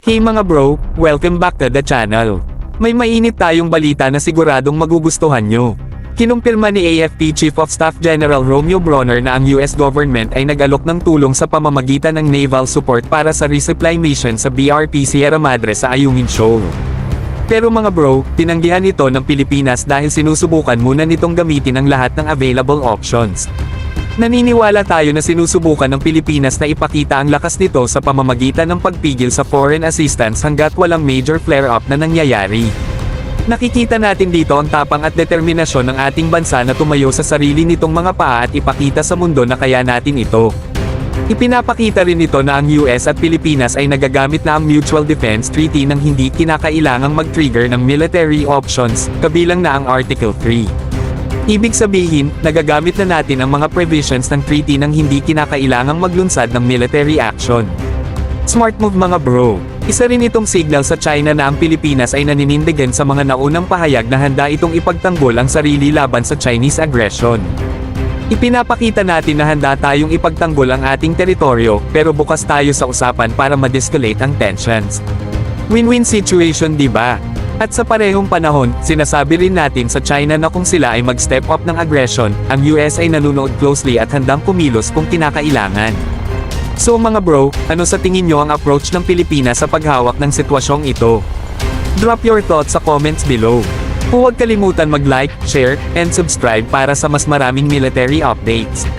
Hey mga bro, welcome back to the channel. May mainit tayong balita na siguradong magugustuhan nyo. Kinumpirma ni AFP Chief of Staff General Romeo Bronner na ang US government ay nag-alok ng tulong sa pamamagitan ng naval support para sa resupply mission sa BRP Sierra Madre sa Ayungin Shoal. Pero mga bro, tinanggihan ito ng Pilipinas dahil sinusubukan muna nitong gamitin ang lahat ng available options. Naniniwala tayo na sinusubukan ng Pilipinas na ipakita ang lakas nito sa pamamagitan ng pagpigil sa foreign assistance hanggat walang major flare-up na nangyayari. Nakikita natin dito ang tapang at determinasyon ng ating bansa na tumayo sa sarili nitong mga paa at ipakita sa mundo na kaya natin ito. Ipinapakita rin ito na ang US at Pilipinas ay nagagamit na ang Mutual Defense Treaty nang hindi kinakailangang mag-trigger ng military options, kabilang na ang Article 3. Ibig sabihin, nagagamit na natin ang mga provisions ng treaty nang hindi kinakailangang maglunsad ng military action. Smart move mga bro. Isa rin itong signal sa China na ang Pilipinas ay naninindigan sa mga naunang pahayag na handa itong ipagtanggol ang sarili laban sa Chinese aggression. Ipinapakita natin na handa tayong ipagtanggol ang ating teritoryo, pero bukas tayo sa usapan para ma-de-escalate ang tensions. Win-win situation, di ba? At sa parehong panahon, sinasabi rin natin sa China na kung sila ay mag-step up ng aggression, ang US ay nanonood closely at handang kumilos kung kinakailangan. So mga bro, ano sa tingin nyo ang approach ng Pilipinas sa paghawak ng sitwasyong ito? Drop your thoughts sa comments below. Huwag kalimutan mag-like, share, and subscribe para sa mas maraming military updates.